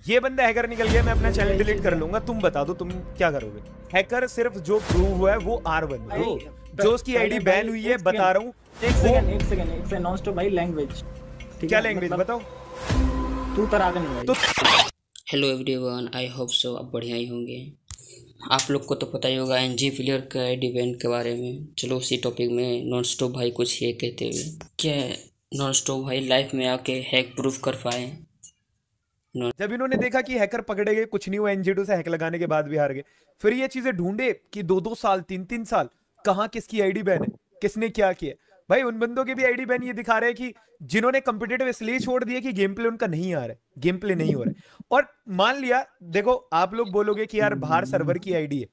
ये बंदा हैकर निकल गया, मैं अपना चैनल डिलीट कर लूंगा। तुम बता दो तुम क्या करोगे? हैकर सिर्फ जो प्रूव हुआ है वो R1 ब्रो, जो उसकी आईडी बैन हुई है, बता रहा हूँ। एक सेकंड नॉन स्टॉप भाई, लैंग्वेज क्या लैंग्वेज बताओ? तू तरागन नहीं भाई। Hello everyone, I hope so आप बढ़िया ही होंगे। आप लोग को तो पता ही होगा एनजी प्लेयर का आईडी बैन के बारे में। चलो उसी टॉपिक में नॉन स्टॉप भाई कुछ ये कहते हुए, क्या नॉन स्टॉप भाई लाइफ में आके हैक प्रूफ कर पाए? जब इन्होंने देखा कि हैकर पकड़े गए, कुछ नहीं हुआ, NG2 से हैक लगाने के बाद भी हार गए, फिर ये चीजें ढूंढे कि 2-2 साल 3-3 साल कहाँ किसकी आईडी बैन है, किसने क्या किया। भाई उन बंदों की भी आईडी बैन ये दिखा रहे हैं कि जिन्होंने कॉम्पिटिटिव इसलिए छोड़ दिया कि गेम प्ले उनका नहीं आ रहा है, गेम प्ले नहीं हो रहा है। और मान लिया, देखो आप लोग बोलोगे कि यार बाहर सर्वर की आईडी है,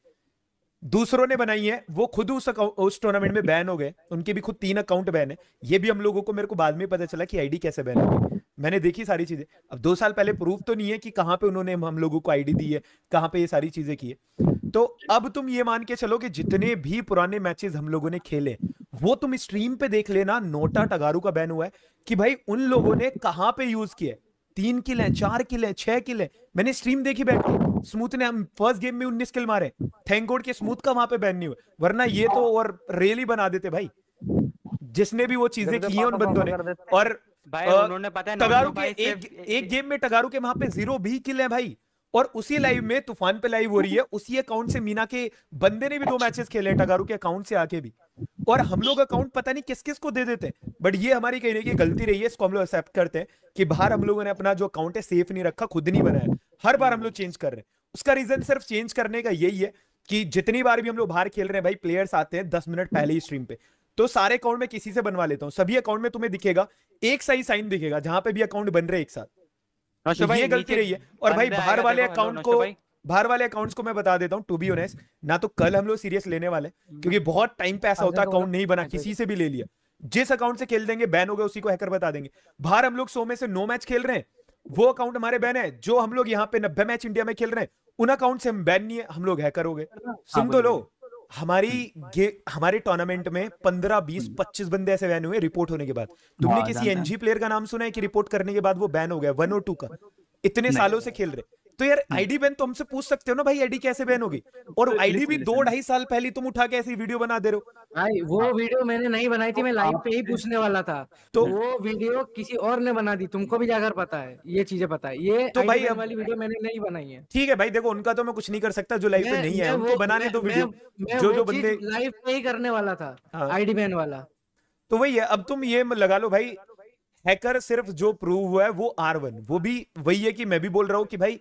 दूसरों ने बनाई है, वो खुद उस टूर्नामेंट में बैन हो गए, उनके भी खुद 3 अकाउंट बैन है। ये भी हम लोगों को, मेरे को बाद में पता चला कि आईडी कैसे बैन हो गई। मैंने देखी सारी चीजें। अब 2 साल पहले प्रूफ तो नहीं है कि कहां पे उन्होंने हम लोगों को आईडी दी है, कहां पे ये सारी चीजें की है। तो अब तुम ये मान के चलो कि जितने भी पुराने मैचेस हम लोगों ने खेले वो तुम स्ट्रीम पे देख लेना। नोटा टगारू का बैन हुआ है कि भाई उन लोगों ने कहां पे यूज किया। 3 किल हैं, 4 किल हैं, 6 किल हैं। मैंने स्ट्रीम देखी बैठ के। स्मूथ ने हम फर्स्ट गेम में 19 किल मारे। थैंक गॉड के स्मूथ का वहां पे बैन नहीं हुआ, वरना ये तो और रेली बना देते भाई, जिसने भी वो चीजें की हैं उन बंदों ने। और भाई उन्होंने पता है टगारू के एक गेम में टगारू के वहां पे 0 भी किल है भाई। और उसी लाइव में तूफान पे लाइव हो रही है, उसी अकाउंट से मीना के बंदे ने भी 2 मैचेस खेले टगारू के अकाउंट से आके भी। और हम लोग अकाउंट पता नहीं किस किस को दे देते हैं। बट ये हमारी कहने की गलती रही है, इसको हम लोग एक्सेप्ट करते हैं कि बाहर हम लोगों ने अपना जो अकाउंट है सेफ नहीं रखा, खुद नहीं बनाया। हर बार हम लोग चेंज कर रहे हैं। उसका रीजन सिर्फ चेंज करने का यही है कि जितनी बार भी हम लोग बाहर खेल रहे हैं भाई, प्लेयर्स आते हैं 10 मिनट पहले ही स्ट्रीम पे, तो सारे अकाउंट में किसी से बनवा लेता हूं। सभी अकाउंट में तुम्हें दिखेगा एक सही साइन दिखेगा जहां पे भी अकाउंट बन रहे एक साथ। तो ये गलती रही है। और भाई बाहर वाले अकाउंट्स को मैं बता देता हूं, टू बी ऑनेस्ट, ना तो कल हम लोग सीरियस लेने वाले, क्योंकि बहुत टाइम पे ऐसा होता है अकाउंट नहीं बना, किसी से भी ले लिया, जिस अकाउंट से खेल देंगे बैन हो गए उसी को हैकर बता देंगे। बाहर हम लोग 100 में से 9 मैच खेल रहे हैं, वो अकाउंट हमारे बैन है। जो हम लोग यहाँ पे 90 मैच इंडिया में खेल रहे हैं, उन अकाउंट से हम बैन नहीं है, हम लोग हैकर हो गए। सुन तो लो, हमारे टूर्नामेंट में 15, 20, 25 बंदे ऐसे बैन हुए रिपोर्ट होने के बाद। तुमने किसी एनजी प्लेयर का नाम सुना है कि रिपोर्ट करने के बाद वो बैन हो गया 1 और 2 का? इतने सालों से खेल रहे, तो यार आईडी बैन तो हमसे पूछ सकते हो ना भाई, आईडी कैसे बैन होगी? और आईडी भी 2-2.5 साल पहले तुम उठा के ऐसी वीडियो बना दे रहे हो भाई। वो वीडियो मैंने नहीं बनाई थी, मैं लाइव पे ही पूछने वाला था। तो वो वीडियो किसी और ने बना दी, तुमको भी जाकर पता है, ये चीजें पता है। ये तो भाई वाली वीडियो मैंने नहीं बनाई है। ठीक है भाई, देखो उनका तो मैं कुछ नहीं कर सकता, जो लाइव पे नहीं है उनको बनाने दो वीडियो। जो बंदे लाइव पे ही करने वाला था आईडी बैन वाला। तो वही है। अब तुम ये लगा लो भाई, हैकर सिर्फ जो प्रूव हुआ है वो R1, वो भी वही है कि मैं भी बोल रहा हूँ कि भाई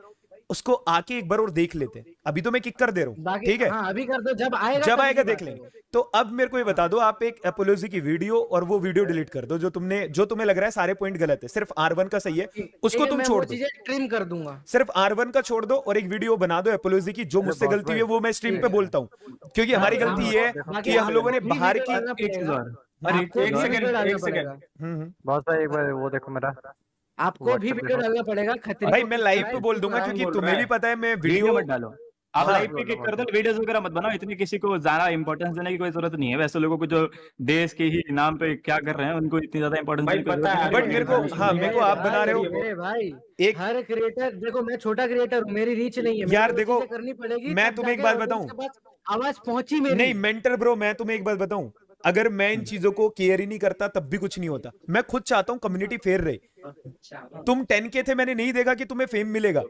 उसको आके एक बार और देख लेते हैं। अभी तो मैं किक कर दे रहा हूँ, ठीक है? हाँ, अभी कर दो, जब आएगा देख लेंगे। तो अब मेरे को ये बता दो, आप एक एपोलॉजी की वीडियो और वो वीडियो डिलीट कर दो जो तुम्हें लग रहा है सारे पॉइंट गलत है, सिर्फ R1 का सही है, उसको तुम छोड़ दो, ट्रिम कर दूंगा। सिर्फ R1 का छोड़ दो और एक वीडियो बना दो एपोलॉजी की। जो मुझसे गलती हुई है वो मैं स्ट्रीम पे बोलता हूँ, क्योंकि हमारी गलती ये है कि हम लोगों ने बाहर की। एक सेकंड बहुत भाई, एक बार वो देखो मेरा, आपको भी वीडियो डालना पड़ेगा खतरे। भाई मैं लाइव पे बोल दूंगा, क्योंकि तुम्हें भी पता है मैं वीडियो मत डालो। आप लाइव पे क्लिक कर दो, वीडियोस वगैरह मत बनाओ। इतनी किसी को ज्यादा इंपॉर्टेंस देने की कोई जरूरत नहीं है। वैसे लोगों को जो देश के ही नाम पे क्या कर रहे हैं उनको इतनी ज्यादा इंपॉर्टेंस देने की जरूरत है। बट मेरे को आप बना रहे हो भाई, एक हर क्रिएटर, देखो मैं छोटा क्रिएटर हूँ, मेरी रीच नहीं है यार। देखो करनी पड़ेगी। मैं तुम्हें एक बात बताऊं, आवाज पहुंची मेरी नहीं मेंटर ब्रो, मैं तुम्हें एक बात बताऊं, अगर मैं इन चीजों को केयर ही नहीं करता तब भी कुछ नहीं होता। मैं खुद चाहता हूं कम्युनिटी फेयर रहे। तुम 10K थे, मैंने नहीं देखा कि तुम्हें फेम मिलेगा।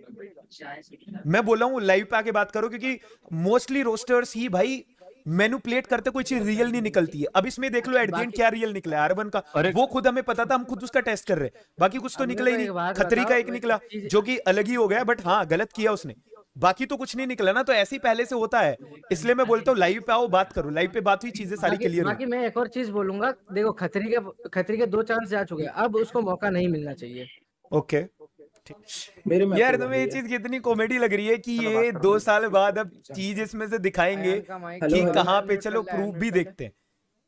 मैं बोला हूं लाइव पे आके बात करो, क्योंकि मोस्टली रोस्टर्स ही भाई मैनिपुलेट करते, कोई चीज रियल नहीं निकलती है। अब इसमें देख लो एट द एंड क्या रियल निकला है R1 का, वो खुद हमें पता था, हम खुद उसका टेस्ट कर रहे, बाकी कुछ तो निकला ही नहीं। खतरी का एक निकला जो कि अलग ही हो गया, बट हाँ गलत किया उसने, बाकी तो कुछ नहीं निकला ना। तो ऐसे ही पहले से होता है, इसलिए मैं बोलता हूँ लाइव पे आओ, बात करो। लाइव पे बात हुई, चीजें सारी क्लियर हुई। बाकी मैं एक और चीज बोलूंगा, देखो खतरी के 2 चांस जा चुके हैं, अब उसको मौका नहीं मिलना चाहिए। ओके यार, तुम्हें ये चीज कितनी कॉमेडी लग रही है कि ये 2 साल बाद अब चीज इसमें से दिखाएंगे कि कहाँ पे, चलो प्रूफ भी देखते हैं।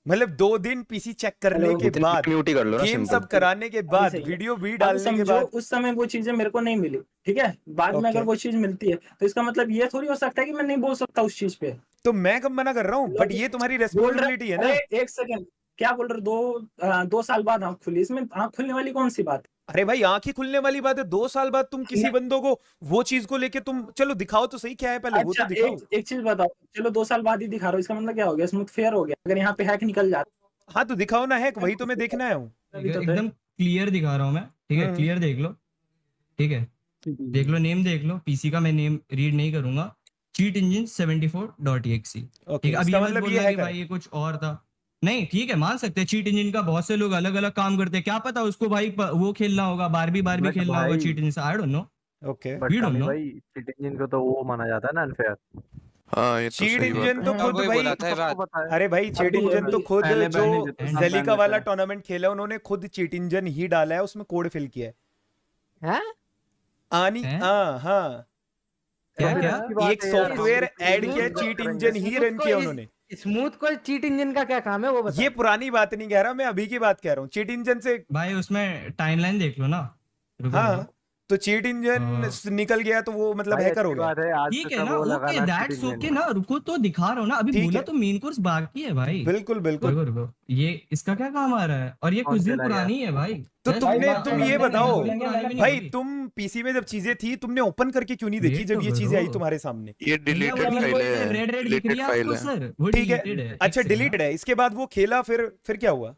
मतलब 2 दिन पीसी चेक करने के बाद, गेम सब कराने के बाद, वीडियो भी डालने के बाद, उस समय वो चीजें मेरे को नहीं मिली, ठीक है? बाद में अगर वो चीज मिलती है तो इसका मतलब ये थोड़ी हो सकता है कि मैं नहीं बोल सकता उस चीज पे। तो मैं कब मना कर रहा हूँ, बट ये तुम्हारी रेस्पॉन्सिबिलिटी है ना। एक सेकंड, क्या बोल रहे हो? 2 साल बाद आंख खुली, इसमें आंख खुलने वाली कौन सी बात? अरे भाई आंखें खुलने वाली बात है, 2 साल बाद तुम किसी बंदों को वो चीज को लेके तुम चलो दिखाओ तो सही क्या है पहले, वो तो अच्छा दिखाओ। एक चीज बताओ, चलो 2 साल बाद ही दिखा रहा हूँ, इसका मतलब क्या हो गया, स्मूथ फेयर हो गया। अगर यहाँ पे हैक निकल जाता हाँ तो दिखाओ ना हैक, वही तो मैं देखना आया हूँ। अभी तो एकदम क्लियर दिखा रहा हूँ मैं, ठीक है, क्लियर देख लो, ठीक है, देख लो नेम, देख लो पीसी का, मैं नेम रीड नहीं करूंगा, चीट इंजन 74.exe, ठीक है। अब ये मत बोलना कि भाई ये कुछ और था, नहीं ठीक है, मान सकते हैं चीट इंजन का बहुत से लोग अलग अलग काम करते हैं, क्या पता उसको भाई वो खेलना होगा, बारबी खेलना होगा चीट इंजन से, I don't know. Okay we don't know भाई चीट इंजन को तो वो माना जाता है ना अनफेयर। हाँ ये तो चीट सही बात इंजन तो है। खुद भाई, अरे भाई चीट इंजन तो खुद जो जलीका वाला टूर्नामेंट खेला उन्होंने खुद चीट इंजन ही डाला है, उसमें कोड फिल किया है। आनी हाँ हाँ क्या एक सॉफ्टवेयर ऐड किया, चीट इंजन ही रन किया उन्होंने। स्मूथ को चीट इंजन का क्या काम है वो बता। ये पुरानी बात नहीं कह रहा मैं, अभी की बात कह रहा हूँ। चीट इंजन से भाई उसमें टाइमलाइन देख लो ना। हाँ तो चीट इंजन निकल गया तो वो मतलब हैकर हो गया। ठीक है ना, ओके दैट्स ओके ना, रुको तो दिखा रहा हूँ ना, अभी बोला तो मेन कोर्स बाकी है भाई। बिल्कुल बिल्कुल रुको, ये इसका क्या काम आ रहा है, और ये कुछ दिन पुरानी है भाई। तो तुम ये बताओ भाई, तुम पीसी में जब चीजें थी तुमने ओपन करके क्यों नहीं देखी जब ये चीजें आई तुम्हारे सामने? ये डिलीटेड फाइल है, रेड दिख रही है आपको सर, वो ठीक है, अच्छा डिलीटेड है। इसके बाद वो खेला, फिर क्या हुआ?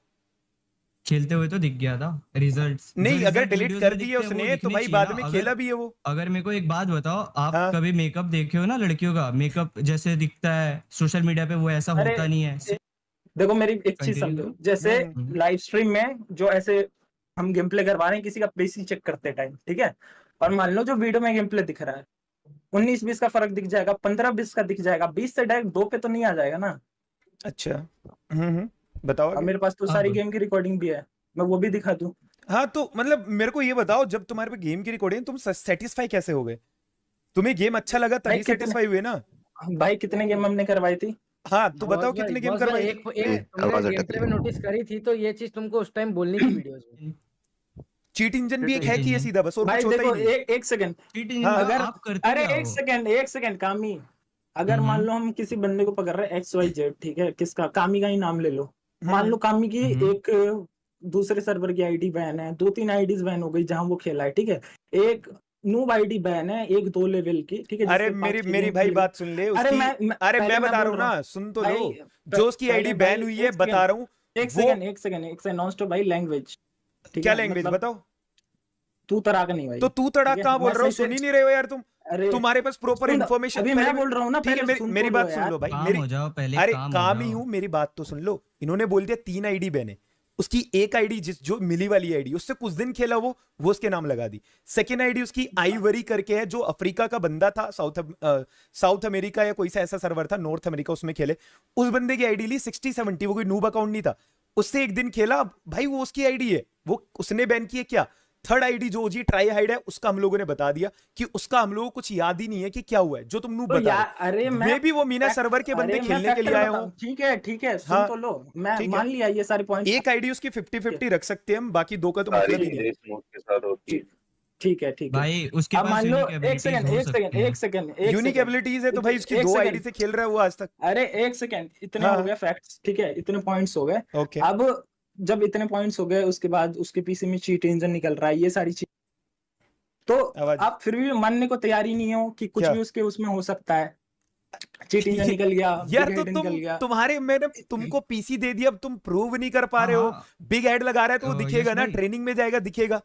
खेलते हुए तो दिख गया था रिजल्ट्स। नहीं अगर डिलीट कर दिया उसने तो भाई बाद में खेला भी है वो। अगर मेरे को एक बात बताओ, आप कभी मेकअप देखे हो ना लड़कियों का, मेकअप जैसे दिखता है सोशल मीडिया पे वो ऐसा होता नहीं है। देखो मेरी एक चीज समझो, जैसे लाइव स्ट्रीम में जो ऐसे हम गेम प्ले करवा रहे हैं, किसी का पीसी चेक करते टाइम, ठीक है, और मान लो जो वीडियो में गेम प्ले दिख रहा है 19-20 का फर्क दिख जाएगा, 15-20 का दिख जाएगा, 20 से डायरेक्ट 2 पे तो नहीं आ जाएगा ना। अच्छा बताओ। मेरे पास तो सारी गेम की रिकॉर्डिंग भी है, मैं वो भी दिखा दूं। हाँ तो मतलब मेरे को ये बताओ, जब तुम्हारे पे गेम की रिकॉर्डिंग, तुम सेटिस्फाई कैसे हो गए? तुम्हें गेम अच्छा लगा तभी सेटिस्फाई हुए ना भाई? कितने गेम हमने करवाई थी? हाँ तो बताओ कितने गेम करवाई? तुमने नोटिस करी थी तो ये चीज तुमको उस टाइम बोलनी थी वीडियोस में। चीट इंजन भी एक है कि ये सीधा बस और भाई कुछ होता देखो, ही नहीं? एक सेकंड, अगर अरे एक सेकंड कामी, अगर मान लो हम किसी बंदे को पकड़ रहे हैं XYZ, ठीक है, किसका, कामी का ही नाम ले लो, मान लो कामी की एक दूसरे सर्वर की आईडी बैन है, 2-3 आईडीज बैन हो गई जहां वो खेला है, ठीक है, एक नूब आईडी बैन है 1-2 लेवल की, ठीक है। अरे मेरी भाई बात सुन ले उसकी। अरे मैं बता रहा हूँ ना, सुन तो लो, जो उसकी आईडी बैन हुई है बता रहा हूँ। एक सेकंड नॉन स्टॉप भाई, लैंग्वेज क्या लैंग्वेज बताओ? तू तड़ाक नहीं भाई। तो तू तड़ाक कहाँ बोल रहा हो? सुन ही नहीं रहे हो यार तुम। अरे तुम्हारे पास प्रॉपर इन्फॉर्मेशन। अभी मैं बोल रहा हूँ ना, ठीक है मेरी बात सुन लो भाई, मेरी अरे काम ही हूँ, मेरी बात तो सुन लो। इन्होंने बोल दिया 3 आईडी बैन है, उसकी एक आईडी जो मिली वाली आईडी, उससे कुछ दिन खेला वो उसके नाम लगा दी। सेकेंड आईडी उसकी आईवरी करके है, जो अफ्रीका का बंदा था, साउथ अमेरिका या कोई सा ऐसा सर्वर था, नॉर्थ अमेरिका, उसमें खेले। उस बंदे की आईडी ली 60-70, वो कोई नूब अकाउंट नहीं था, उससे एक दिन खेला भाई, वो उसकी आईडी है, वो उसने बैन की है। क्या थर्ड आईडी जो जी ट्राई हाइड है, उसका हम लोगों ने बता दिया कि उसका हम लोगों को कुछ याद ही नहीं है कि क्या हुआ है, जो तुम नूब बता। अरे मैं भी वो मीना सर्वर के बंदे खेलने के लिए आया हूँ। ठीक है सुन तो लो, मैं मान लिया ये सारे पॉइंट। एक आईडी उसकी 50-50 रख सकते हैं हम, बाकी 2 का तो मतलब ही नहीं। ठीक है भाई, उसके पास मान लो एक सेकंड यूनिक एबिलिटीज है, तो भाई उसकी 2 आईडी से खेल रहा है वो आज तक। अरे एक सेकंड, इतने हो गए फैक्ट्स, ठीक है, इतने पॉइंट्स हो गए। अब जब इतने पॉइंट्स हो गए, उसके बाद उसके पीसी में चीट इंजन निकल रहा है, ये सारी चीज, तो आप फिर भी मानने को तैयार ही नहीं हो कि कुछ भी उसके उसमें हो सकता है। चीट इंजन निकल गया यार, तो तुम्हारे मैंने तुमको पीसी दे दिया, अब तुम प्रूव नहीं कर पा रहे हो। बिग हेड लगा रहा है तो वो दिखेगा ना, ट्रेनिंग में जाएगा दिखेगा।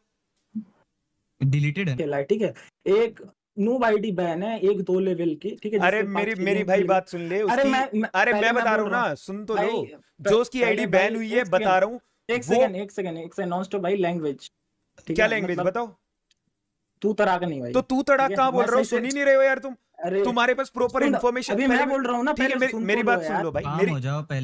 डिलीटेड है, ठीक है, एक नूब आईडी बैन है 1-2 लेवल की, ठीक है। अरे मेरी भाई बात सुन ले उसकी। अरे मैं बता रहा हूँ ना, सुन तो लो, जो उसकी आईडी बैन हुई है बता रहा हूँ। एक सेकंड नॉन स्टॉप भाई, लैंग्वेज क्या लैंग्वेज बताओ? तू तड़ाक नहीं भाई। तो तू तड़ाक कहाँ बोल रहा हो? सुन ही नहीं रहे हो यार तुम। तुम्हारे पास प्रॉपर इन्फॉर्मेशन। अभी मैं बोल रहा हूँ ना, ठीक है मेरी बात सुन लो भाई,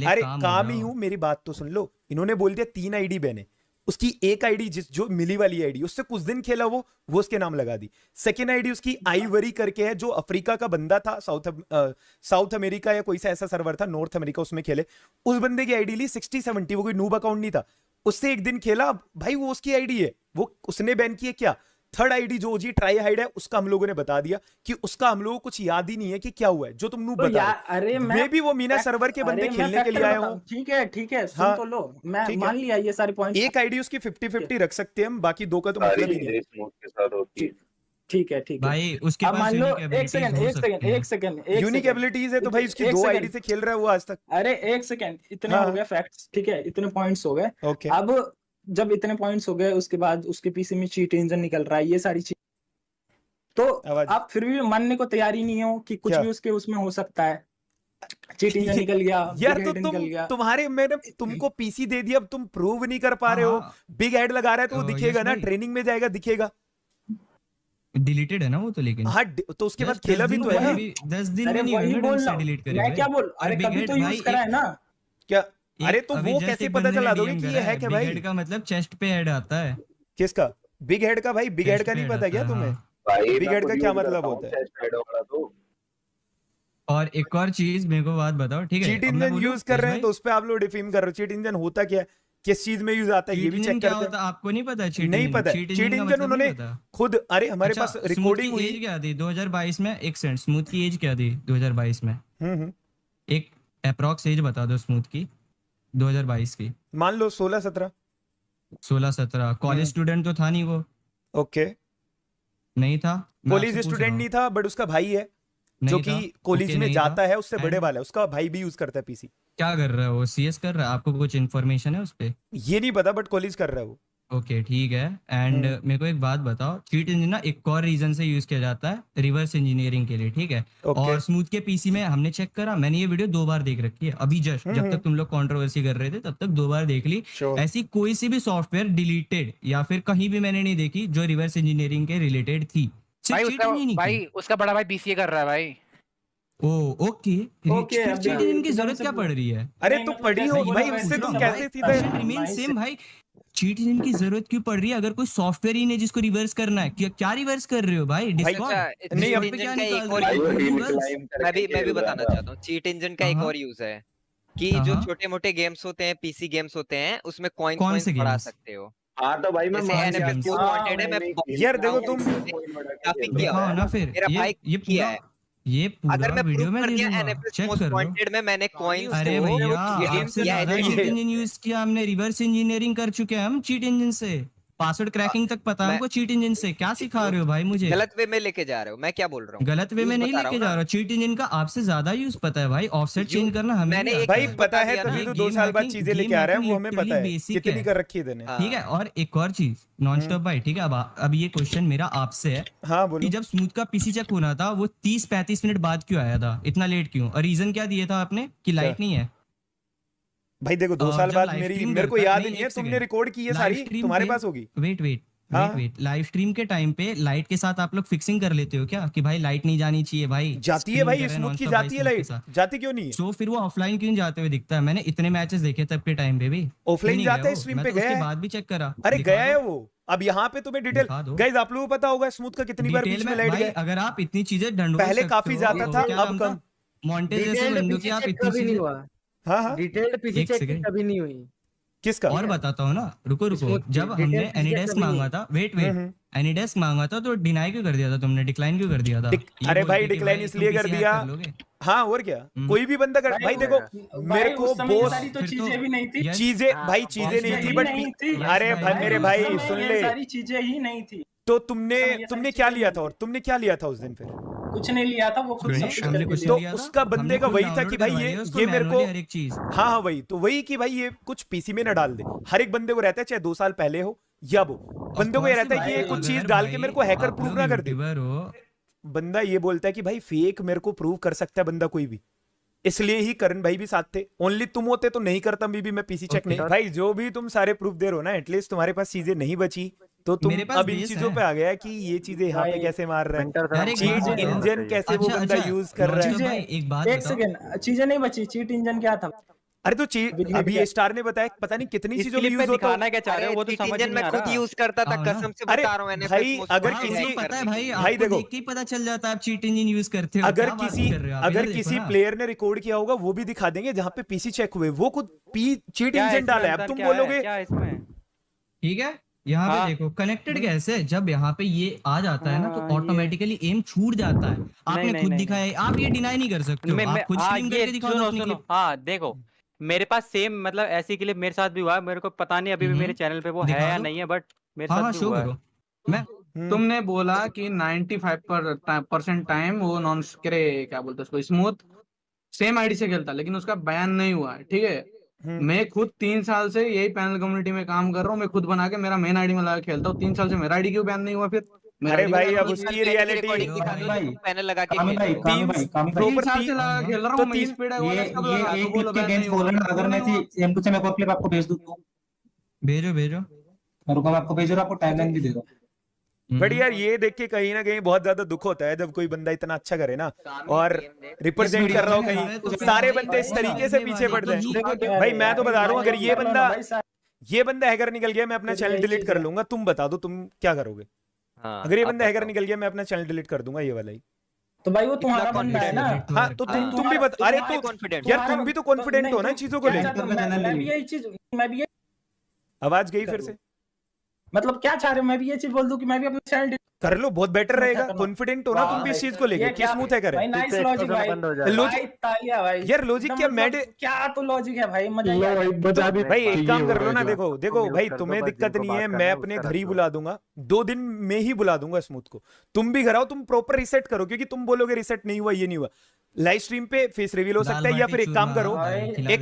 अरे काम ही हूँ, मेरी बात तो सुन लो। इन्होंने बोल दिया 3 आईडी बैन है, उसकी एक आईडी जो मिली वाली आईडी, उससे कुछ दिन खेला वो उसके नाम लगा दी। सेकेंड आईडी उसकी आईवरी करके है, जो अफ्रीका का बंदा था, साउथ अमेरिका या कोई सा ऐसा सर्वर था, नॉर्थ अमेरिका, उसमें खेले। उस बंदे की आईडी ली 60-70, वो कोई नूब अकाउंट नहीं था, उससे एक दिन खेला भाई, वो उसकी आईडी है, वो उसने बैन की है। क्या थर्ड आईडी जो जी ट्राई हाइड है उसका हम लोगों ने बता दिया कि उसका हम लोगों को कुछ याद ही नहीं है कि क्या हुआ है, जो तुम नूब बता। अरे मैं भी वो मीना सर्वर के बंदे खेलने के लिए आए हूँ। ठीक है सुन हाँ, तो लो, मैं मान लिया ये सारे पॉइंट। एक आईडी उसकी 50-50 रख सकते हैं हम, बाकी दो का तो मतलब ही नहीं। ठीक है भाई उसके पास मान लो एक सेकंड यूनिक एबिलिटीज है तो भाई उसकी 2 आईडी से खेल रहा है वो आज तक। अरे एक सेकंड, इतने हो गए फैक्ट्स, ठीक है, इतने पॉइंट्स हो गए। अब जब इतने पॉइंट्स हो गए उसके बाद उसके पीसी में चीट इंजन निकल रहा है, ये सारी चीज, तो आप फिर भी मानने को तैयार ही नहीं हो कि कुछ भी उसके उसमें हो सकता है। चीट इंजन निकल गया यार, तो तुम्हारे मैंने तुमको पीसी दे दिया, अब तुम प्रूव नहीं कर पा रहे हो। बिग हेड लगा रहा है तो वो दिखेगा ना, ट्रेनिंग में जाएगा दिखेगा। डिलीटेड है ना वो तो, लेकिन हाँ तो उसके बाद खेला भी तो है ना। 10 दिन में नहीं होगा से डिलीट करेगा। मैं क्या बोल, अरे कभी तो यूज करा है ना क्या? अरे तो वो कैसे पता चला दोगे कि ये है क्या भाई? बिग हेड का मतलब चेस्ट पे हेड आता है। किसका? बिग हेड का भाई? बिग हेड का नहीं पता क्या तुम्हें? बिग हेड का क्या मतलब होता है? और एक और चीज मेरे को बात बताओ, ठीक है, चीट इंजन यूज कर रहे हैं तो उस पे आप लोग डिफेम कर रहे हो। चीट इंजन होता क्या है, किस चीज में यूज आता है, ये भी चेक करते हैं। आपको नहीं पता? चीट नहीं पता। चीट इंजन उन्होंने खुद, अरे हमारे पास रिकॉर्डिंग हुई। एज क्या थी 2022 में? एक सेकंड, स्मूथ की एज क्या थी 2022 में? एक अप्रॉक्स एज बता दो स्मूथ की 2022 की। मान लो 16-17। 16-17 कॉलेज स्टूडेंट तो था नहीं वो? ओके, नहीं था, कॉलेज स्टूडेंट नहीं था, बट उसका भाई है जो कि कॉलेज में जाता है, उससे बड़े वाला है, उसका भाई भी यूज करता है पीसी। क्या कर रहा है वो? सीएस कर रहा है? आपको कुछ इन्फॉर्मेशन है उस पे? ये नहीं पता, बट कॉलेज कर रहा है वो। ओके ठीक है। एंड मेरे को एक बात बताओ, चीट इंजन ना एक और रीजन से यूज किया जाता है, रिवर्स इंजीनियरिंग के लिए, ठीक है? और स्मूथ के पीसी में हमने चेक करा, मैंने ये वीडियो 2 बार देख रखी है अभी जस्ट, जब तक तुम लोग कंट्रोवर्सी कर रहे थे तब तक 2 बार देख ली। ऐसी कोई सी भी सॉफ्टवेयर डिलीटेड या फिर कहीं भी मैंने नहीं देखी जो रिवर्स इंजीनियरिंग के रिलेटेड थी। भाई उसका बड़ा भाई बीसीए कर रहा है भाई। ओके, चीट इंजन की जरूरत क्या पड़ रही है? अरे तो पड़ी होगी भाई, उससे तुम कैसे सीधा रिमेन सेम भाई। चीट इंजन की जरूरत क्यों पड़ रही है अगर कोई सॉफ्टवेयर ही नहीं जिसको रिवर्स करना है? क्या रिवर्स कर रहे हो भाई? डिस्कॉर्ड नहीं, अब पे क्या निकाल रहे हो? मैं भी बताना चाहता हूँ, चीट इंजन का एक और यूज है कि जो छोटे मोटे गेम्स होते हैं, पीसी गेम्स होते हैं, उसमें कॉइन्स बढ़ा सकते हो। हाँ तो भाई मैं यार देखो तुम काफी किया ना, फिर मेरा भाई किया है। ये अगर मैं वीडियो में चेक कर लो, में मैंने कॉइन्स, अरे भैया आपसे ज्यादा चीट इंजन यूज किया हमने, रिवर्स इंजीनियरिंग कर चुके हैं हम चीट इंजन से, पासवर्ड क्रैकिंग तक पता है हमको चीट इंजन से। क्या सिखा रहे हो भाई मुझे? गलत वे में लेके जा रहे हो। मैं क्या बोल रहा हूँ? गलत वे में नहीं लेके जा रहा हूँ, चीट इंजन का आपसे ज्यादा यूज पता है भाई। ऑफसेट चेंज करना हमें भाई पता है, तभी तो 2 साल बाद चीजें लेके आ रहे हैं, वो हमें पता है कितनी कर रखी है देने। ठीक है, और एक और चीज नॉन स्टॉप भाई, ठीक है, अब ये क्वेश्चन मेरा आपसे है। हाँ बोलो। कि जब स्मूथ का पीसी चेक होना था वो 30-35 मिनट बाद क्यों आया था? इतना लेट क्यों? और रीजन क्या दिया था आपने कि लाइट नहीं है? भाई देखो 2 साल बाद मेरे को याद नहीं है, तुमने रिकॉर्ड की है सारी, तुम्हारे पास होगी। वेट लाइव स्ट्रीम के टाइम पे लाइट के साथ आप लोग फिक्सिंग कर लेते हो क्या कि भाई लाइट नहीं जानी चाहिए? भाई जाती है भाई, स्मूथ की जाती है लाइट, जाती क्यों नहीं है? सो फिर वो ऑफलाइन क्यों जाते हुए दिखता है? मैंने इतने मैचेस देखे तब के टाइम पे भी ऑफलाइन जाता है, स्ट्रीम पे गया है, उसके बाद भी चेक करा। अरे गया है वो। अब यहाँ पे तुम्हें डिटेल गाइस, आप लोगों को पता होगा स्मूथ का कितनी बार बीच में लाइट गया। अगर आप इतनी चीजें ढंढ पहले काफी ज्यादा था, अब कम। मॉन्टेज जैसे बंदों की आप इतनी चीजें। हाँ डिटेल्ड पीसी चेक कभी नहीं हुई। किसका? और बताता हूँ ना, रुको जब हमने एनीडेस्क मांगा था, वेट एनीडेस्क मांगा था तो डिनाई क्यों कर दिया था तुमने? डिक्लाइन क्यों कर दिया था? अरे भाई डिक्लाइन इसलिए कर दिया, हाँ और क्या, कोई भी बंदा कर। भाई देखो मेरे को बहुत चीजें भी नहीं थी, चीजें भाई चीजें नहीं थी, बट अरे भाई मेरे भाई सुन ले, सारी चीजें ही नहीं थी। तो तुमने क्या लिया था? और तुमने क्या लिया था उस दिन? फिर कुछ नहीं लिया था, वो खुद तो उसका बंदे का वही था कि भाई ये मेरे को हर एक चीज, हाँ वही तो वही कि भाई ये कुछ पीसी में ना डाल दे। हर एक बंदे को रहता है, चाहे 2 साल पहले हो या वो बंदे को ये रहता है कि ये कुछ चीज डाल के मेरे को हैकर प्रूव ना कर दे। बंदा ये बोलता है कि भाई फेक मेरे को प्रूव कर सकता है बंदा कोई भी, इसलिए ही करण भाई भी साथ थे। ओनली तुम होते तो नहीं करता भी मैं पीसी चेक नहीं। भाई जो भी तुम सारे प्रूफ दे रहे हो ना, एटलीस्ट तुम्हारे पास चीजें नहीं बची तो तुम अब इन चीजों पे आ गया कि ये चीजें यहाँ पे कैसे मार रहे हैं, चीट इंजन कैसे वो बंदा यूज कर रहा है। एक सेकंड, चीजें नहीं बची, चीट इंजन क्या था? अरे तो अभी स्टार ने बताया पता नहीं कितनी चीजों में यूज होता है। क्या चाह रहे हो? वो तो समझ नहीं आ रहा। मैं खुद यूज करता था, कसम से बता रहा हूं। भाई अगर किसी पता है भाई देखो देख के पता चल जाता है आप चीट इंजन यूज करते हो। अगर किसी प्लेयर ने रिकॉर्ड किया होगा वो भी दिखा देंगे जहां पे पीसी चेक हुए, वो खुद चीट इंजन डाला है। अब तुम बोलोगे ठीक है यहाँ पे देखो कनेक्टेड कैसे है, जब यहाँ पे ये आ जाता है ना तो ऑटोमेटिकली एम छूट जाता है। आपने खुद दिखाया, आप ये डिनाई नहीं कर सकते हो, आप खुद स्ट्रीम करके दिखाओ अपनी क्लिप। हाँ देखो मेरे पास सेम मतलब ऐसी क्लिप मेरे साथ भी हुआ है, मेरे को पता नहीं अभी भी मेरे चैनल पे वो है या नहीं है, बट मेरे साथ भी हुआ है। तुमने बोला कि 95% टाइम वो नॉन क्या बोलते हैं उसको, स्मूथ सेम आईडी से खेलता, लेकिन उसका बैन नहीं हुआ है, ठीक है। मैं खुद 3 साल से यही पैनल कम्युनिटी में काम कर रहा हूँ, मैं खुद बना के मेरा मेन आईडी में लगा खेलता हूँ, 3 साल से मेरा आईडी क्यों बैन नहीं हुआ फिर? अरे भाई अब उसकी रियलिटी पैनल लगा के अगर मैं सेम टू सेम एक और क्लिप आपको भेज दूं तो भेजो रुको, मैं आपको भेज रहा हूं, आपको टाइमलाइन भी दे रहा हूं। बट यार ये देख के कहीं ना कहीं बहुत ज्यादा दुख होता है जब कोई बंदा इतना अच्छा करे ना और रिप्रेजेंट कर रहा हो, कहीं सारे बंदे इस तरीके से पीछे पड़ जाए। भाई मैं तो बता रहा हूँ, अगर ये बंदा हैकर निकल गया मैं अपना चैनल डिलीट कर लूंगा। तुम बता दो तुम क्या करोगे? अगर ये बंदा हैकर निकल गया मैं अपना चैनल डिलीट कर दूंगा, ये वाला ही। तो भाई वो तुम्हारा बंदा है ना। हाँ तो तुम भी बता। अरे तो यार तुम भी तो कॉन्फिडेंट हो ना चीजों को लेकर। मैं भी आवाज गई फिर से, मतलब क्या चाह रहे हो? मैं भी ये चीज बोल दूं कि मैं भी अपना चैनल कर लो, बहुत बेटर रहेगा। कॉन्फिडेंट हो ना तुम भी इस चीज को लेके, किस स्मूथ है करे। भाई नाइस लॉजिक भाई, लॉजिक तालियां भाई यार, लॉजिक क्या मैड क्या तो लॉजिक है भाई, मजा आ गया। भाई एक काम कर लो ना, देखो भाई तुम्हें दिक्कत नहीं है, मैं अपने घर ही बुला दूंगा, 2 दिन में ही बुला दूंगा स्मूथ को। तुम भी घर आओ, तुम प्रॉपर रिसेट करो, क्योंकि तुम बोलोगे रिसेट नहीं हुआ, ये नहीं हुआ। लाइव स्ट्रीम पे फेस रिवील हो सकता है, या फिर एक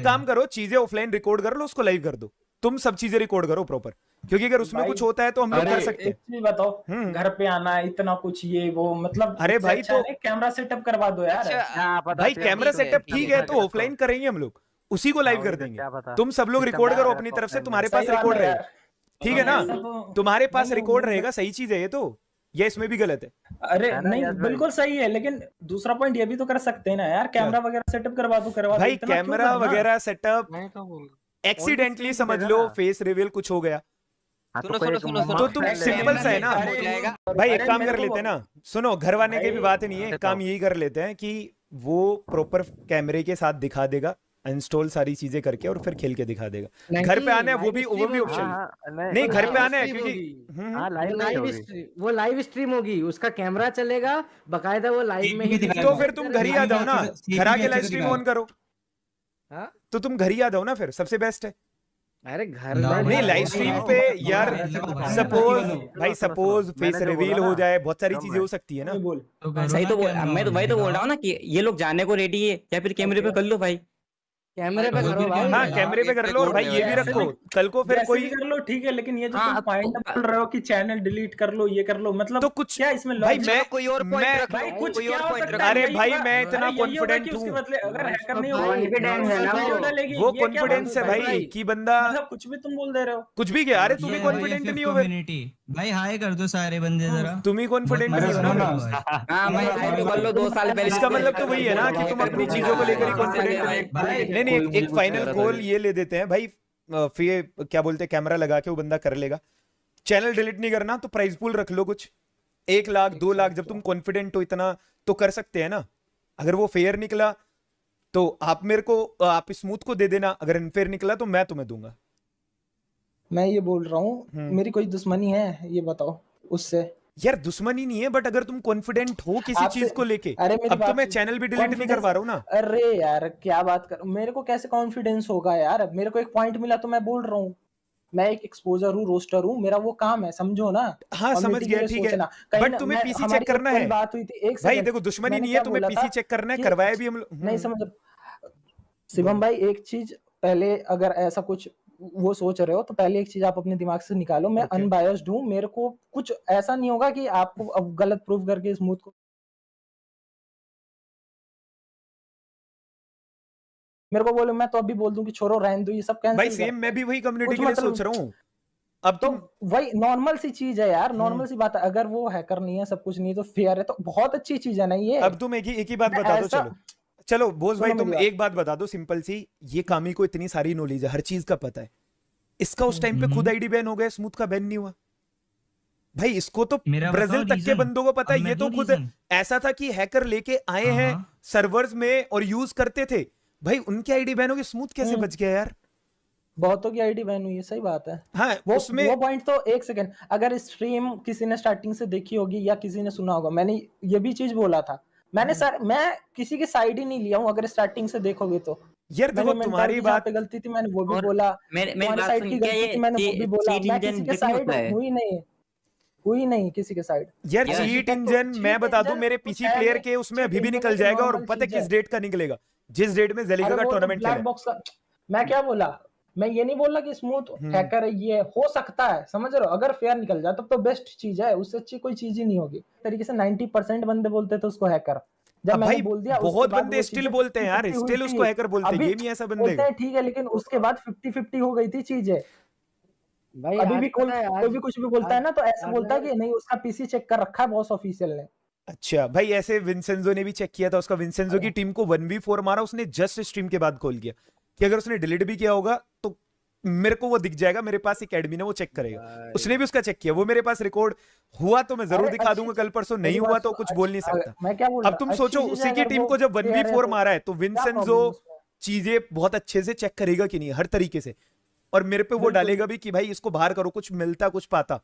काम करो चीजें ऑफलाइन रिकॉर्ड कर लो, उसको लाइव कर दो। तुम सब चीजें रिकॉर्ड करो प्रॉपर, क्योंकि अगर उसमें कुछ होता है तो हम लोग कर सकते हैं। बताओ घर पे आना इतना कुछ ये वो मतलब, अरे भाई तो कैमरा सेटअप करवा दो यार। भाई कैमरा सेटअप ठीक है, तो ऑफलाइन करेंगे हम लोग, उसी को लाइव कर देंगे। तुम सब लोग रिकॉर्ड करो अपनी तरफ से, तुम्हारे पास रिकॉर्ड रहेगा, ठीक है ना? तुम्हारे पास रिकॉर्ड रहेगा, सही चीज है ये तो, ये इसमें भी गलत है? अरे नहीं बिल्कुल सही है, लेकिन दूसरा पॉइंट ये भी तो कर सकते हैं ना यार, कैमरा वगैरह सेटअप करवा दो। भाई कैमरा वगैरह सेटअप एक्सीडेंटली समझ लो फेस रिवील कुछ हो गया तो तुम सिंपल सा है ना भाई, एक काम कर लेते हैं ना, सुनो घर वाले की भी बात नहीं है, काम यही कर लेते हैं कि वो प्रॉपर कैमरे के साथ दिखा देगा, इंस्टॉल सारी चीजें करके और फिर खेल के दिखा देगा। घर पे आना है वो भी ऑप्शन नहीं, घर पे आना है क्योंकि वो लाइव स्ट्रीम होगी, उसका कैमरा चलेगा बकायदा, वो लाइव में ही। तो फिर तुम घर ही आ जाओ ना, घर आके लाइव स्ट्रीम ऑन करो। तो तुम घर ही आ जाओ ना, फिर सबसे बेस्ट है। अरे घर नहीं लाइव स्ट्रीम पे यार, सपोज फेस रिवील हो जाए, बहुत सारी चीजें हो सकती है ना। सही तो मैं तो वही तो बोल रहा हूँ ना कि ये लोग जाने को रेडी है, या फिर कैमरे पे कर लो भाई, कैमरे पे करो भाई। हाँ कैमरे पे कर लो, और भाई ये भी रखो कल को फिर कोई कर लो, ठीक है। लेकिन ये जो तुम पॉइंट बोल रहे हो कि चैनल डिलीट कर लो, ये कर लो, मतलब तो कुछ क्या इसमें भाई मैं कोई और पॉइंट रख लो, कुछ कोई और पॉइंट रख। अरे भाई मैं इतना कॉन्फिडेंट हूँ, अगर हैकर नहीं होगा वो कॉन्फिडेंस है भाई कि बंदा कुछ भी तुम बोल दे रहे हो, कुछ भी क्या। अरे तुम ही कॉन्फिडेंट नहीं हो भाई, हाय कर दो सारे बंदे जरा, तुम ही कॉन्फिडेंट नहीं हो ना। हाँ मैं हाय तो कर लो 2 साल पहले। इसका मतलब तो वही है ना कि तुम अपनी चीजों को लेकर ही कॉन्फिडेंट नहीं। एक फाइनल कॉल ये ले देते हैं भाई, फिर क्या बोलते हैं, कैमरा लगा के वो बंदा कर लेगा। चैनल डिलीट नहीं करना तो प्राइस पूल रख लो कुछ 1 लाख 2 लाख, जब तुम कॉन्फिडेंट हो इतना तो कर सकते हैं ना। अगर वो फेयर निकला तो आप मेरे को, आप स्मूथ को दे देना, अगर अनफेयर निकला तो मैं तुम्हें दूंगा। मैं ये बोल रहा हूँ मेरी कोई दुश्मनी है ये बताओ उससे? यार दुश्मनी नहीं है, बट अगर तुम कॉन्फिडेंट हो किसी चीज को लेके, अब तो मैं चैनल भी डिलीट नहीं करवा रहा हूँ ना। अरे यार क्या बात कर, मेरे को कैसे कॉन्फिडेंस होगा यार? मेरे को एक पॉइंट मिला तो मैं बोल रहा हूँ, मैं एक एक्सपोजर हूँ, रोस्टर हूँ, मेरा वो काम है, समझो ना। हाँ समझ गया, ठीक है, बट तुम्हें पीसी चेक करना है। बात हुई थी भाई देखो दुश्मनी नहीं है, तुम्हें पीसी चेक करना है, करवाया भी हम लोग। नहीं समझ शिवम भाई, एक चीज पहले, अगर ऐसा कुछ वो सोच रहे हो तो पहले एक चीज आप अपने दिमाग से निकालो, मैं अनबायस्ड हूँ, मेरे को कुछ ऐसा नहीं होगा कि आपको अब गलत प्रूफ करके स्मूथ को मेरे को बोलो, मैं तो अभी बोल दूं कि छोड़ो रहने दो ये सब कैंसिल। भाई सेम मैं भी वही कम्युनिटी के लिए सोच रहा हूँ। अब तो वही नॉर्मल सी चीज है यार, नॉर्मल सी बात है। अगर वो हैकर नहीं है, सब कुछ नहीं है, तो फेयर है, तो बहुत अच्छी चीज है ना ये। अब तुम एक ही बात बता दो, चलो बोस भाई तुम एक बात बता दो सिंपल सी, ये कामी को इतनी सारी नॉलेज है, हर चीज का पता है, इसका उस टाइम पे खुद आईडी बैन हो गया, स्मूथ का बैन नहीं हुआ भाई। इसको तो ब्राजील तक के बंदों को पता है, ये तो खुद ऐसा था कि हैकर लेके आए हैं सर्वर्स में और यूज करते थे भाई, उनकी आईडी बैन हो गई, स्मूथ कैसे बच गया यार? बहुतों की आईडी बैन हुई है, सही बात है। हाँ, वो पॉइंट तो एक सेकंड, अगर स्ट्रीम किसी ने स्टार्टिंग से देखी होगी या किसी ने सुना होगा, मैंने ये भी चीज बोला था। मैंने सर मैं किसी की साइड ही नहीं लिया हूँ, अगर स्टार्टिंग से देखोगे तो। यार देखो तुम्हारी बात पे गलती थी मैंने वो भी बोला, मेरी बात साइड की गलती थी मैंने वो भी बोला। मैं किसी के साइड हुई नहीं किसी के साइड। यार चीट इंजन मैं बता दूं, मेरे पीसी प्लेयर के उसमें अभी भी निकल जाएगा, और पता है किस डेट का निकलेगा? जिस डेट में ज़ेलिका का टूर्नामेंट चलेगा। मैं क्या बोला, मैं ये नहीं बोल रहा कि स्मूथ हैकर ये हो सकता है, समझ रहे हो? अगर फेयर निकल जाए तब तो बेस्ट चीज है, उससे अच्छी कोई चीज ही नहीं होगी। तरीके से 90% बंदे बोलते थे उसको हैकर, जब मैंने बोल दिया बहुत बंदे स्टिल बोलते हैं यार, स्टिल उसको हैकर बोलते हैं, गेम ही ऐसा बंदे हैं, ठीक है, लेकिन उसके बाद 50-50 हो गई थी चीजें भाई। अभी भी कोई भी कुछ भी बोलता है ना, तो ऐसा बोलता है कि नहीं उसका पीसी चेक कर रखा है बॉस ऑफिशियल ने। अच्छा भाई, ऐसे विंसेंजो ने भी चेक किया था उसका, विंसेंजो की टीम को 1v4 मारा उसने जस्ट स्ट्रीम के बाद कॉल किया कि अगर उसने डिलीट भी किया होगा तो मेरे को वो दिख जाएगा, मेरे पास एक एडमिन है वो चेक करेगा। उसने भी उसका चेक किया, वो मेरे पास रिकॉर्ड हुआ तो मैं जरूर दिखा दूंगा कल परसों, नहीं हुआ तो कुछ बोल नहीं सकता। मैं क्या बोल रहा, अब तुम सोचो उसी की टीम को जब 1v4 मारा है तो विंसेंजो चीजें बहुत अच्छे से चेक करेगा कि नहीं, हर तरीके से, और मेरे पे वो डालेगा भी कि भाई इसको बाहर करो, कुछ मिलता कुछ पाता।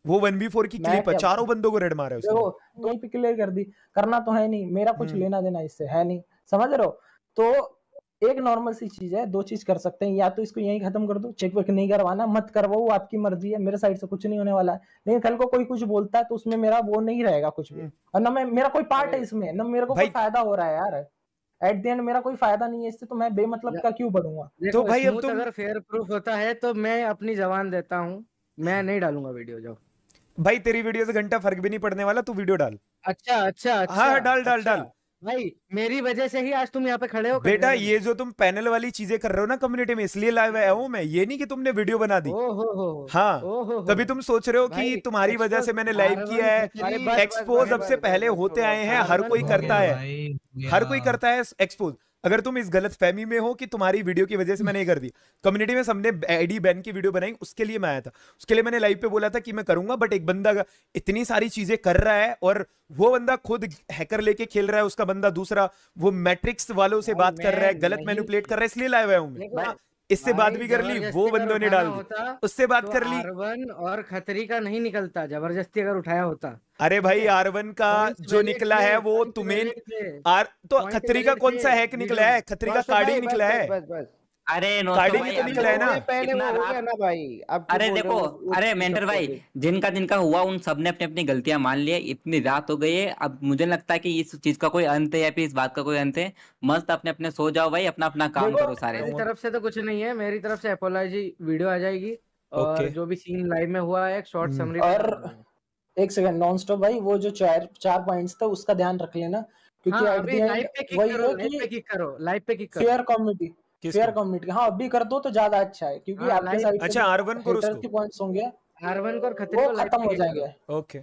वो 1v4 की क्लिप है, चारों बंदों को रेड मारा है उसने। तो ही क्लियर कर दी, करना तो है नहीं, मेरा कुछ लेना देना इससे है नहीं, समझ रहे हो? तो एक नॉर्मल सी चीज है, दो चीज कर सकते हैं, या तो इसको यहीं खत्म कर दो, चेक वेक नहीं करवाना, मत करवाओ, आपकी मर्जी है, मेरे साइड से कुछ नहीं होने वाला है। लेकिन कल को कोई कुछ बोलता है तो उसमें मेरा वो नहीं रहेगा कुछ भी, और ना मेरा कोई पार्ट है इसमें, ना मेरे को कोई फायदा हो रहा है यार। एट द एंड मेरा कोई फायदा नहीं है इससे, तो मैं बेमतलब का क्यों बढ़ूंगा? तो भाई अब तुम अगर फेयर प्रूफ होता है तो मैं अपनी जबान देता हूँ, मैं नहीं डालूंगा वीडियो। जाओ भाई, तेरी वीडियो से घंटा फर्क भी नहीं पड़ने वाला, तू वीडियो डाल। अच्छा हाँ डाल भाई, मेरी वजह से ही आज तुम यहाँ पे खड़े हो बेटा। ये जो तुम पैनल वाली चीजें कर रहे हो ना कम्युनिटी में, इसलिए लाइव आया हूँ मैं, ये नहीं कि तुमने वीडियो बना दी। हाँ, तभी तुम सोच रहे हो कि तुम्हारी वजह से मैंने लाइव किया है। एक्सपोज अब से पहले होते आए हैं, हर कोई करता है, हर कोई करता है एक्सपोज। अगर तुम इस गलत फहमी में हो कि तुम्हारी वीडियो की वजह से मैंने कर दी, कम्युनिटी में सबने आईडी बैन की वीडियो बनाई, उसके लिए मैं आया था, उसके लिए मैंने लाइव पे बोला था कि मैं करूंगा, बट एक बंदा इतनी सारी चीजें कर रहा है और वो बंदा खुद हैकर लेके खेल रहा है, उसका बंदा दूसरा वो मैट्रिक्स वालों से बात कर रहा है, गलत मैनिपुलेट कर रहा है, इसलिए लाइव आया हूं मैं। इससे बात भी कर ली, वो बंदों ने डाल दी, उससे बात कर ली। R1 और खतरी का नहीं निकलता, जबरदस्ती अगर उठाया होता। अरे भाई, R1 का जो निकला है वो तुम्हें तो खतरी का कौन सा हैक निकला है? खतरी का कार्ड ही निकला है। अरे कार्ड ही तो निकला है ना। इतना रात ना भाई, अब अरे देखो, अरे मेंटर भाई, जिनका हुआ उन सबने अपनी अपनी गलतियां मान ली है। इतनी रात हो गई है, अब मुझे लगता है कि इस चीज का कोई अंत है या फिर इस बात का कोई अंत है। मस्त अपने अपने सो जाओ भाई, अपना अपना काम करो सारे। मेरी तरफ से तो कुछ नहीं है, मेरी तरफ से अपोलॉजी वीडियो आ जाएगी, और जो भी सीन लाइव में हुआ है एक शॉर्ट समरी। और एक सेकंड नॉन स्टॉप भाई, वो जो चार पॉइंट्स था उसका ध्यान रख लेना, क्योंकि लाइव पे किक करो, फेयर कम्युनिटी। हाँ अभी कर दो तो ज्यादा अच्छा है, क्योंकि आपके साइड से अच्छा R1 को के पॉइंट्स होंगे, R1 को खतरे को खत्म हो जाएंगे। ओके,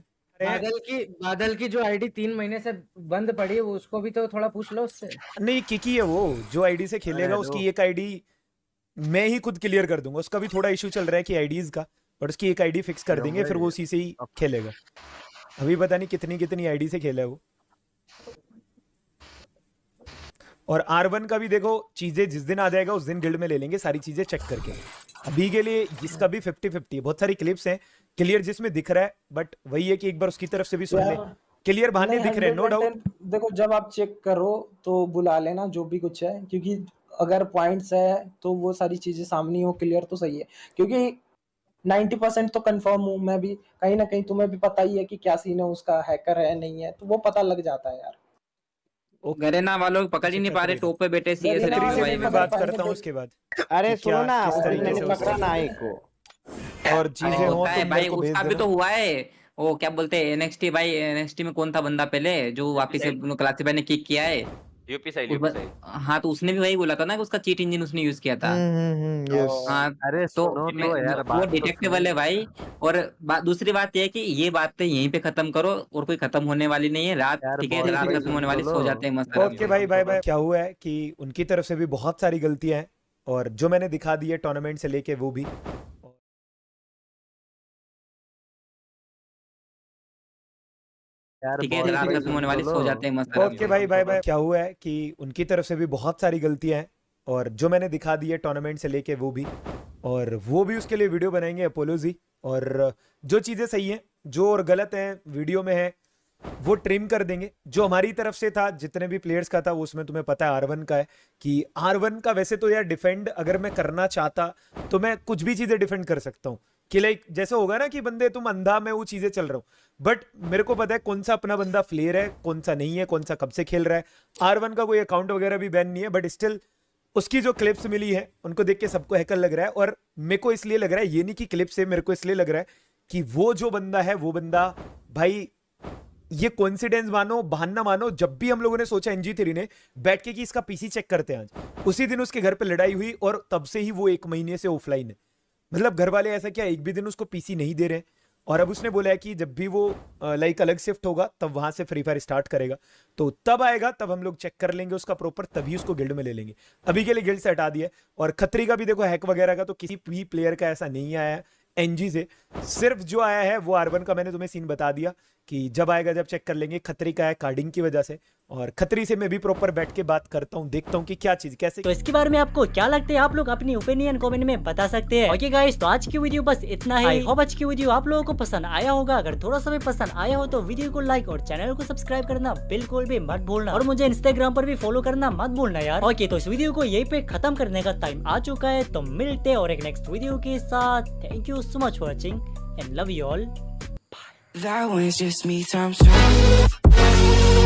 बादल की जो आईडी 3 महीने से बंद पड़ी है, वो उसको भी तो थोड़ा पूछ लो उससे। नहीं, किकी है वो, जो आईडी से खेलेगा उसकी एक आईडी मैं ही खुद क्लियर कर दूंगा। उसका भी थोड़ा इशू चल रहा है कि आईडीज का, और उसकी एक आईडी फिक्स कर देंगे, फिर वो उसी से ही खेलेगा। अभी पता नहीं कितनी आईडी से खेला है वो। और R1 का भी देखो, चीजें जिस दिन आ जाएगा उस दिन गिल्ड में ले लेंगे सारी चीजें चेक करके। अभी के लिए इसका भी 50-50 है। बहुत सारी क्लिप्स हैं क्लियर जिसमें दिख रहा है, बट वही है कि एक बार उसकी तरफ से भी सुन ले। क्लियर बहाने दिख रहे हैं, नो डाउट। देखो जब आप चेक करो तो बुला लेना जो भी कुछ है, क्योंकि अगर पॉइंट्स है तो वो सारी चीजें सामने हो, क्लियर तो सही है। क्योंकि 90% तो कंफर्म हूँ मैं भी, कहीं ना कहीं तुम्हें भी पता ही है कि क्या सीन है उसका, हैकर है नहीं है, तो वो पता लग जाता है यार। गरेना वालों पकड़ ही नहीं पा रहे, टॉप पे बैठे सीए से भाई मैं बात करता हूँ उसके बाद। अरे सुनो ना, मैंने पकड़ा ना एक को, और चीजें हो तो भाई उसका भी तो हुआ है। वो क्या बोलते हैं NXT भाई, NXT में कौन था बंदा पहले जो वापस से क्लासिफाई ने किक किया है, यूपी साइड। हाँ तो उसने भी वही बोला था ना कि उसका चीट इंजन उसने यूज किया था। हाँ अरे तो यार वो डिटेक्टेबल है भाई। और दूसरी बात ये है कि ये बातें यहीं पे खत्म करो, और कोई खत्म होने वाली नहीं है। रात ठीक है, रात खत्म होने वाली, सो जाते हैं मस्त। ओके भाई बाय बाय। क्या हुआ है कि उनकी तरफ से भी बहुत सारी गलतियां हैं, और जो मैंने दिखा दी है टूर्नामेंट से लेके वो भी। ठीक है, रात खत्म होने वाली, सो जाते हैं मस्त। ओके भाई बाय बाय। क्या हुआ है कि उनकी तरफ से भी बहुत सारी गलतियां हैं, और जो मैंने दिखा दी है टूर्नामेंट से लेके वो भी, और वो भी उसके लिए वीडियो बनाएंगे अपोलोजी। और जो चीज़ें सही हैं, जो और गलत हैं वीडियो में है, वो ट्रिम कर देंगे। जो हमारी तरफ से था, जितने भी प्लेयर्स का था, वो उसमें तुम्हें पता है R1 का है कि R1 का वैसे तो यार डिफेंड अगर मैं करना चाहता तो मैं कुछ भी चीज़ें डिफेंड कर सकता हूँ कि लाइक जैसे होगा ना कि बंदे तुम अंधा मैं वो चीज़ें चल रहा हूँ, बट मेरे को पता है कौन सा अपना बंदा फ्लेयर है, कौन सा नहीं है, कौन सा कब से खेल रहा है। R1 का कोई अकाउंट वगैरह भी बैन नहीं है, बट स्टिल उसकी जो क्लिप्स मिली है उनको देख के सबको हैकर लग रहा है। और मेरे को इसलिए लग रहा है, ये नहीं कि क्लिप से, मेरे को इसलिए लग रहा है कि वो जो बंदा है वो बंदा भाई, ये कोइंसिडेंस मानो बहाना मानो, जब भी हम लोगों ने सोचा NG3 ने बैठ के कि इसका पीसी चेक करते हैं आज, उसी दिन उसके घर पे लड़ाई हुई और तब से ही वो 1 महीने से ऑफलाइन है। मतलब घर वाले ऐसा क्या एक भी दिन उसको पीसी नहीं दे रहे, और अब उसने बोला है कि जब भी वो लाइक अलग शिफ्ट होगा तब वहां से फ्री फायर स्टार्ट करेगा, तो तब आएगा, तब हम लोग चेक कर लेंगे उसका प्रॉपर, तभी उसको गिल्ड में ले लेंगे। अभी के लिए गिल्ड से हटा दिया। और खत्री का भी देखो हैक वगैरह का तो किसी भी प्लेयर का ऐसा नहीं आया है NG से, सिर्फ जो आया है वो R1 का मैंने तुम्हें सीन बता दिया कि जब आएगा जब चेक कर लेंगे। खत्री का है कार्डिंग की वजह से, और खत्री से मैं भी प्रॉपर बैठ के बात करता हूँ, देखता हूँ कि क्या चीज कैसे। तो इसके बारे में आपको क्या लगता है, आप लोग अपनी ओपिनियन कमेंट में बता सकते हैं। ओके गाइस, तो आज की वीडियो बस इतना ही। आई होप आज की वीडियो आप लोगों को पसंद आया होगा। अगर थोड़ा सा भी पसंद आया हो तो वीडियो को लाइक और चैनल को सब्सक्राइब करना बिल्कुल भी मत भूलना, और मुझे इंस्टाग्राम पर भी फॉलो करना मत भूलना यार। ओके, तो इस वीडियो को यहीं पे खत्म करने का टाइम आ चुका है, तो मिलते हैं और एक नेक्स्ट वीडियो के साथ। Thank you so much for watching and love you all. That was just me times 2.